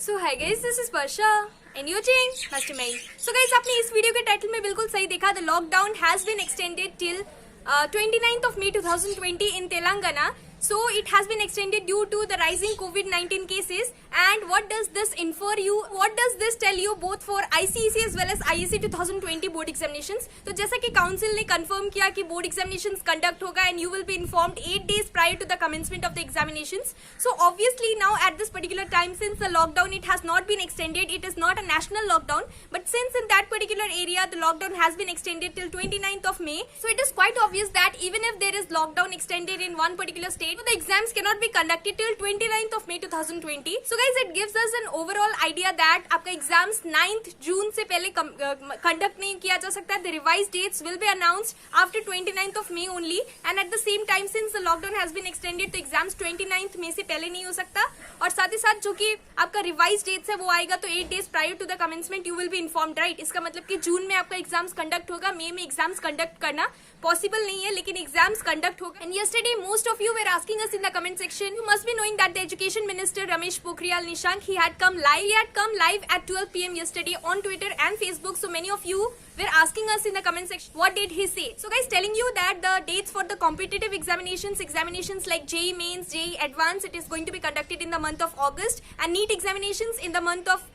So hi guys, this is Varsha and you change mastermind. So guys, आपने इस video के title में बिल्कुल सही देखा। The lockdown has been extended till 29th of May 2020 in Telangana. So it has been extended due to the rising COVID-19 cases. And what does this infer you? What does this tell you both for ICEC as well as IEC 2020 board examinations? तो जैसा कि council ने confirm किया कि board examinations conduct होगा and you will be informed 8 days prior to the commencement of the examinations. So obviously now at this particular time, since the lockdown it has not been extended, it is not a national lockdown, but since in that particular area the lockdown has been extended till 29th of May, so it is quite obvious that even if there is lockdown extended in one particular state, the exams cannot be conducted till 29th of May 2020. So guys, it gives us an overall idea that आपका exams 9th June से पहले conduct नहीं किया जा सकता. The revised dates will be announced after 29th of May only, and at the same time since the lockdown has been extended, तो exams 29th May से पहले नहीं हो सकता. और साथ ही साथ जो कि आपका revised dates है वो आएगा तो 8 days prior to the commencement you will be informed, right? इसका मतलब कि जून में आपका exams conduct होगा, मई में exams conduct करना पॉसिबल नहीं है, लेकिन एग्जाम्स कंडक्ट होगा. And yesterday most of you were asking us in the comment section, you must be knowing that the education minister Ramesh Pokhriyal Nishank, he had come live at 12 p.m. yesterday on Twitter and Facebook. So many of you were asking us in the comment section, what did he say? So guys, telling you that the dates for the competitive examinations like JEE Mains, JEE Advanced, it is going to be conducted in the month of August, and NEET examinations in the month of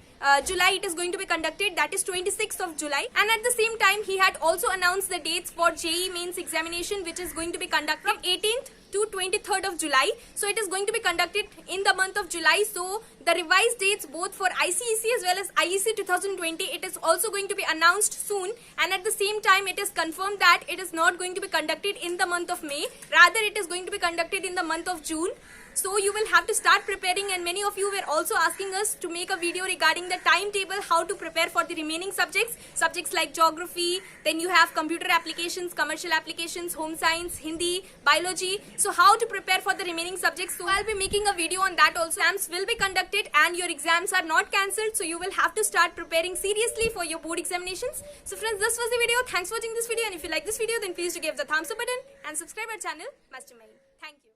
July it is going to be conducted, that is 26th of July. And at the same time he had also announced the dates for JEE Mains examination, which is going to be conducted from 18th to 23rd of July. So it is going to be conducted in the month of July. So the revised dates both for ICEC as well as IEC 2020, it is also going to be announced soon. And at the same time it is confirmed that it is not going to be conducted in the month of May, rather it is going to be conducted in the month of June. So you will have to start preparing, and many of you were also asking us to make a video regarding the timetable, how to prepare for the remaining subjects like geography, then you have computer applications, commercial applications, home science, Hindi, biology. So how to prepare for the remaining subjects. So I'll be making a video on that also. Exams will be conducted and your exams are not cancelled, so you will have to start preparing seriously for your board examinations. So friends, this was the video. Thanks for watching this video, and if you like this video then please do give the thumbs up button and subscribe our channel Mastermind. Thank you.